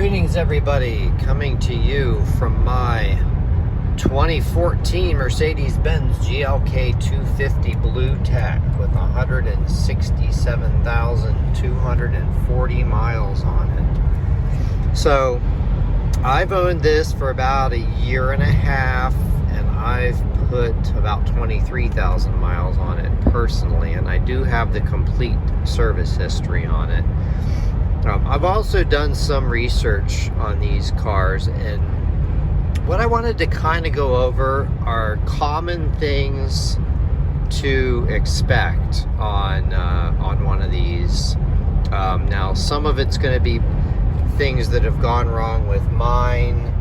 Greetings everybody, coming to you from my 2014 Mercedes-Benz GLK250 Bluetec with 167,240 miles on it. So I've owned this for about a year and a half, and I've put about 23,000 miles on it personally, and I do have the complete service history on it. I've also done some research on these cars, and what I wanted to kind of go over are common things to expect on one of these. Now, some of it's going to be things that have gone wrong with mine.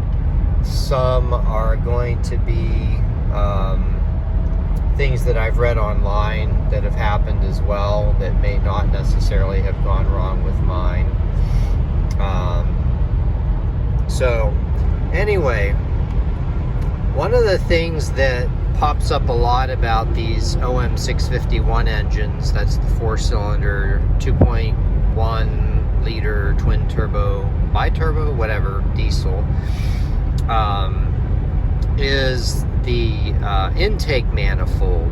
Some are going to be things that I've read online that have happened as well that may not necessarily have gone wrong with mine. So anyway, one of the things that pops up a lot about these OM651 engines, that's the 4-cylinder 2.1 liter twin turbo, bi-turbo, whatever, diesel, is the intake manifold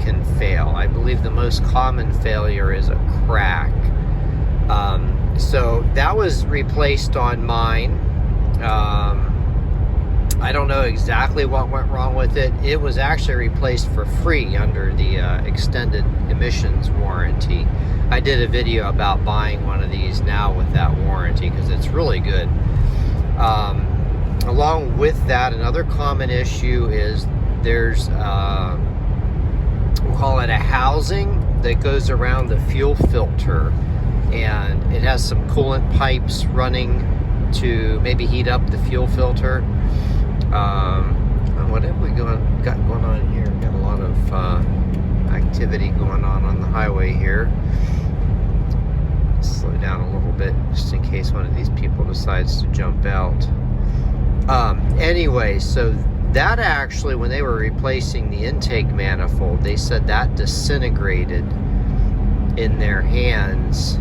can fail. I believe the most common failure is a crack. So that was replaced on mine. I don't know exactly what went wrong with it. It was actually replaced for free under the extended emissions warranty. I did a video about buying one of these now with that warranty because it's really good. Along with that, another common issue is there's we'll call it a housing that goes around the fuel filter, and it has some coolant pipes running to maybe heat up the fuel filter. What have we got going on here? We've got a lot of activity going on the highway here. Slow down a little bit just in case one of these people decides to jump out. Anyway, so that actually, when they were replacing the intake manifold, they said that disintegrated in their hands,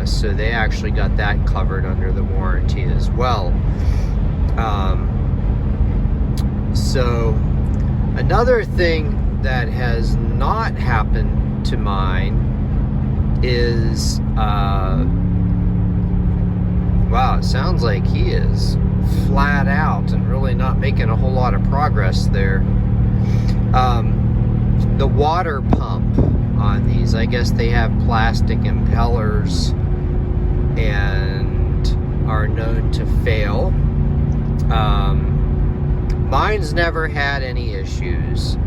so they actually got that covered under the warranty as well. So another thing that has not happened to mine is wow, it sounds like he is flat out and really not making a whole lot of progress there. The water pump on these, I guess they have plastic impellers and are known to fail. Mine's never had any issues.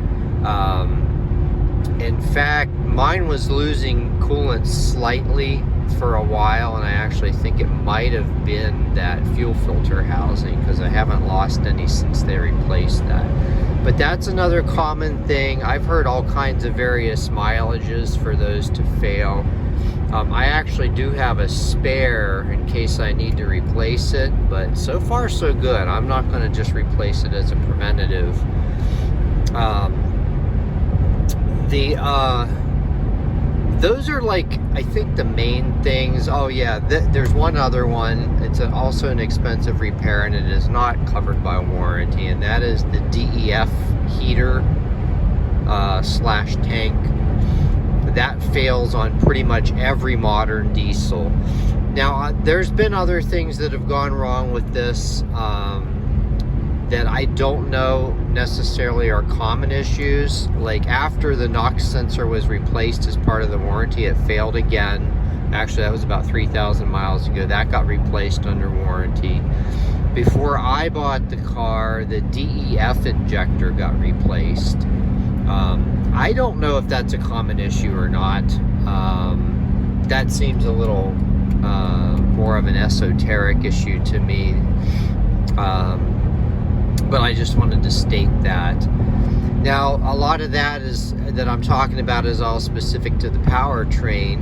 In fact, mine was losing coolant slightly for a while, and I actually think it might have been that fuel filter housing, because I haven't lost any since they replaced that. But that's another common thing. I've heard all kinds of various mileages for those to fail. I actually do have a spare in case I need to replace it, but so far so good. I'm not going to just replace it as a preventative. Those are, like, I think the main things. Oh yeah, there's one other one. It's also an expensive repair, and it is not covered by warranty, and that is the DEF heater slash tank. That fails on pretty much every modern diesel. Now, there's been other things that have gone wrong with this that I don't know necessarily are common issues. Like, after the NOx sensor was replaced as part of the warranty, it failed again. Actually, that was about 3,000 miles ago. That got replaced under warranty. Before I bought the car, the DEF injector got replaced. I don't know if that's a common issue or not. That seems a little more of an esoteric issue to me. But I just wanted to state that. Now, a lot of that I'm talking about is all specific to the powertrain.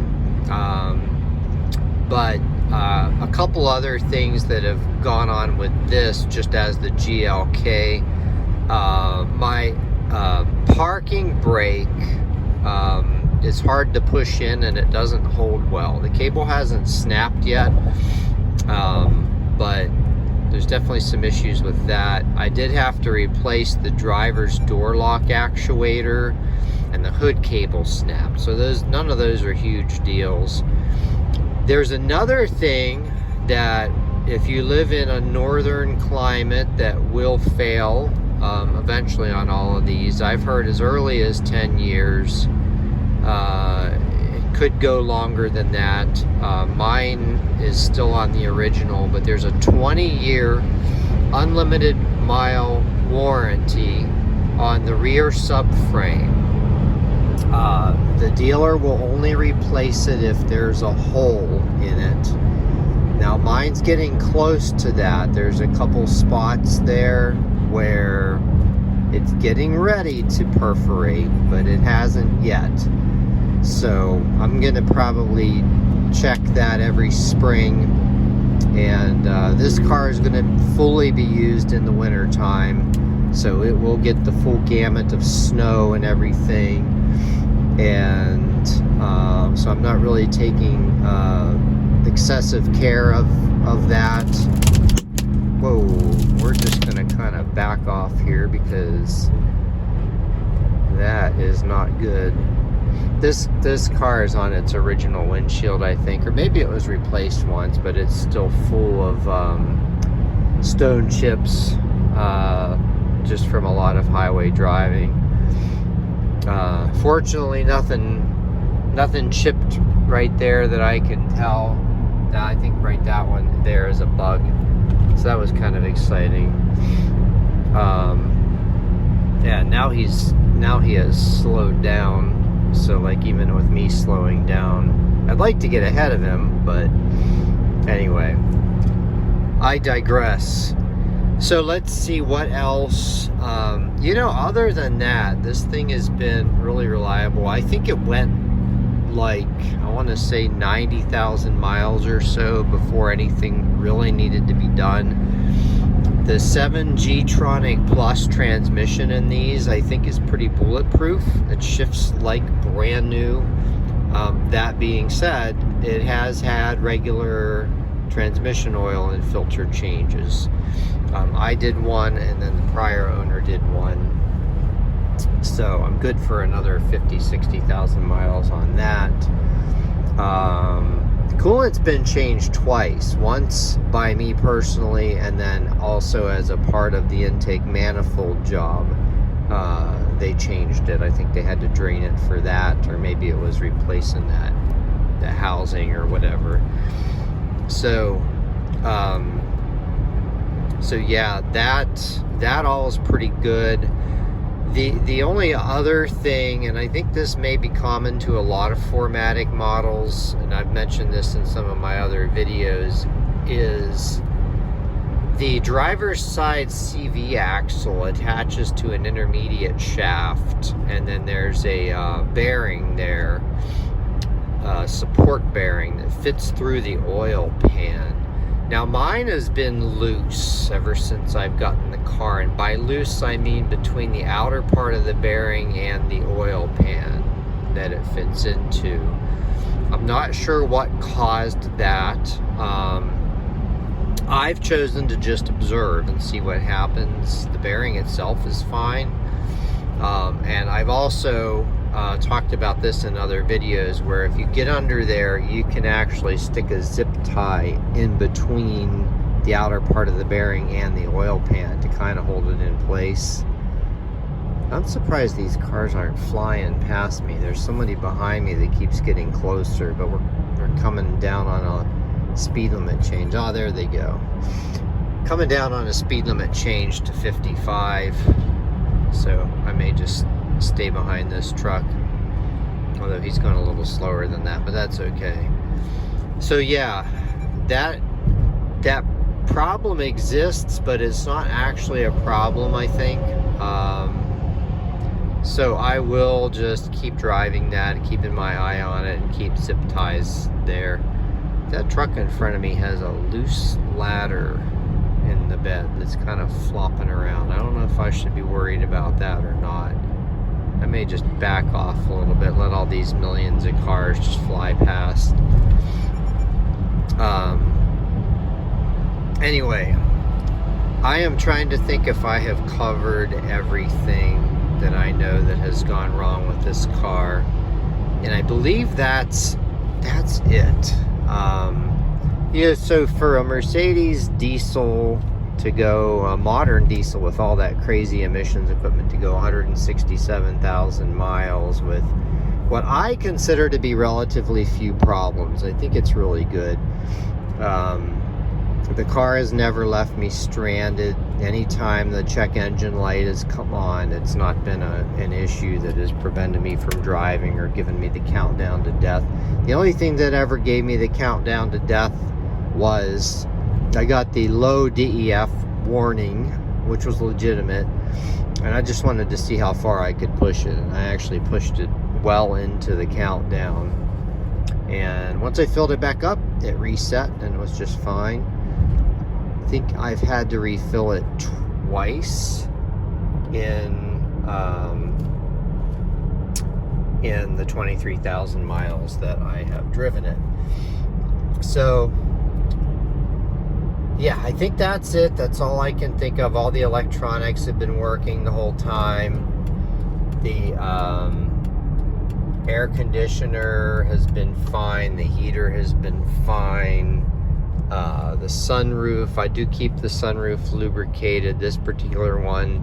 But a couple other things that have gone on with this, just as the GLK, my parking brake is hard to push in, and it doesn't hold well. The cable hasn't snapped yet. but there's definitely some issues with that. I did have to replace the driver's door lock actuator, and the hood cable snapped. So none of those are huge deals. There's another thing that if you live in a northern climate that will fail eventually on all of these. I've heard as early as 10 years. It could go longer than that. Mine is still on the original, but there's a 20-year unlimited mile warranty on the rear subframe. The dealer will only replace it if there's a hole in it. Now mine's getting close to that. There's a couple spots there where it's getting ready to perforate, but it hasn't yet. So I'm gonna probably check that every spring. And this car is gonna fully be used in the winter time, so it will get the full gamut of snow and everything. And so I'm not really taking excessive care of that. Whoa, we're just gonna kind of back off here because that is not good. This car is on its original windshield, I think, or maybe it was replaced once, but it's still full of stone chips, just from a lot of highway driving. Fortunately, nothing chipped right there that I can tell. I think right that one there is a bug, so that was kind of exciting. Yeah, now he has slowed down. So like even with me slowing down, I'd like to get ahead of him, but anyway, I digress. So let's see what else. Other than that, this thing has been really reliable. I think it went like, I want to say 90,000 miles or so before anything really needed to be done. The 7G-tronic Plus transmission in these, I think, is pretty bulletproof. It shifts like brand new. That being said, it has had regular transmission oil and filter changes. I did one, and then the prior owner did one. So I'm good for another 50,000-60,000 miles on that. The coolant's been changed twice. Once by me personally, and then also as a part of the intake manifold job. They changed it. I think they had to drain it for that, or maybe it was replacing the housing or whatever. So yeah, that all is pretty good. The only other thing, and I think this may be common to a lot of 4MATIC models, and I've mentioned this in some of my other videos, is the driver's side CV axle attaches to an intermediate shaft, and then there's a bearing there, support bearing that fits through the oil pan. Now mine has been loose ever since I've gotten the car, and by loose I mean between the outer part of the bearing and the oil pan that it fits into. I'm not sure what caused that. I've chosen to just observe and see what happens. The bearing itself is fine. And I've also talked about this in other videos, where if you get under there, you can actually stick a zip tie in between the outer part of the bearing and the oil pan to kind of hold it in place. I'm surprised these cars aren't flying past me. There's somebody behind me that keeps getting closer, but we're coming down on a speed limit change. Oh, there they go. Coming down on a speed limit change to 55. So I may just stay behind this truck, although he's going a little slower than that, but that's okay. So yeah, that problem exists, but it's not actually a problem, I think. So I will just keep driving that, keeping my eye on it, and keep zip ties there. That truck in front of me has a loose ladder in the bed that's kind of flopping around. I don't know if I should be worried about that or not. I may just back off a little bit, let all these millions of cars just fly past. Anyway, I am trying to think if I have covered everything that I know that has gone wrong with this car, and I believe that's it. Yeah, so for a Mercedes diesel to go, a modern diesel with all that crazy emissions equipment, to go 167,000 miles with what I consider to be relatively few problems, I think it's really good. The car has never left me stranded. Anytime the check engine light has come on, it's not been an issue that has prevented me from driving or given me the countdown to death. The only thing that ever gave me the countdown to death was I got the low DEF warning, which was legitimate, and I just wanted to see how far I could push it, and I actually pushed it well into the countdown, and once I filled it back up, it reset and was just fine. I think I've had to refill it twice in the 23,000 miles that I have driven it. So yeah, I think that's it. That's all I can think of. All the electronics have been working the whole time. The air conditioner has been fine. The heater has been fine. The sunroof, I do keep the sunroof lubricated. This particular one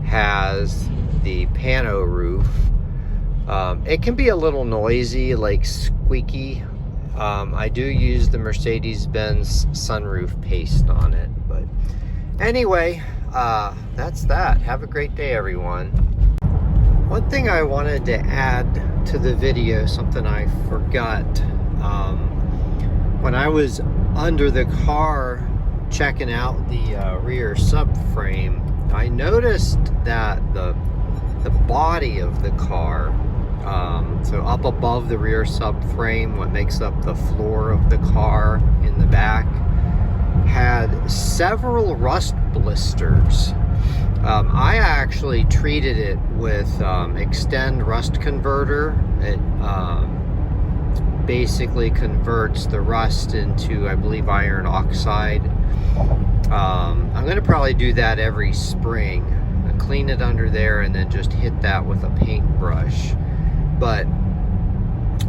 has the pano roof. It can be a little noisy, like squeaky. I do use the Mercedes-Benz sunroof paste on it. But anyway, that's that. Have a great day, everyone. One thing I wanted to add to the video, something I forgot. When I was under the car checking out the rear subframe, I noticed that the body of the car, so up above the rear subframe, what makes up the floor of the car in the back, had several rust blisters. I actually treated it with Extend Rust Converter. It basically converts the rust into, I believe, iron oxide. I'm going to probably do that every spring. Clean it under there and then just hit that with a paintbrush. But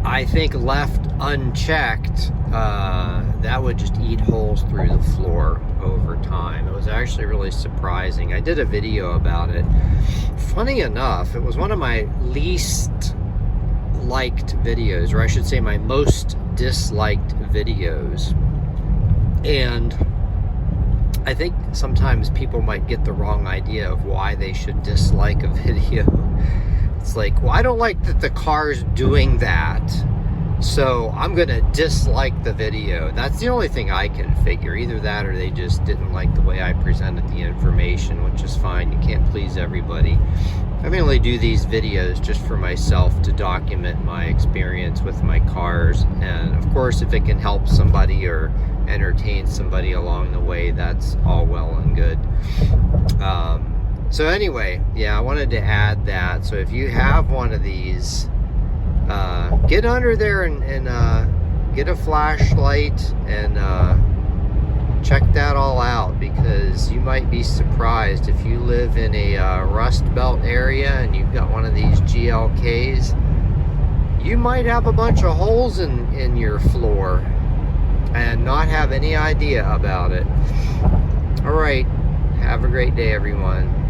I think left unchecked, that would just eat holes through the floor over time. It was actually really surprising. I did a video about it. Funny enough, it was one of my least liked videos, or I should say my most disliked videos. And I think sometimes people might get the wrong idea of why they should dislike a video. It's like, well, I don't like that the car's doing that, so I'm gonna dislike the video. That's the only thing I can figure. Either that or they just didn't like the way I presented the information, which is fine. You can't please everybody. I mainly do these videos just for myself to document my experience with my cars, and of course if it can help somebody or entertain somebody along the way, that's all well and good. So anyway, yeah, I wanted to add that. So if you have one of these, get under there and get a flashlight and check that all out, because you might be surprised if you live in a rust belt area and you've got one of these GLKs, you might have a bunch of holes in your floor and not have any idea about it. All right, have a great day, everyone.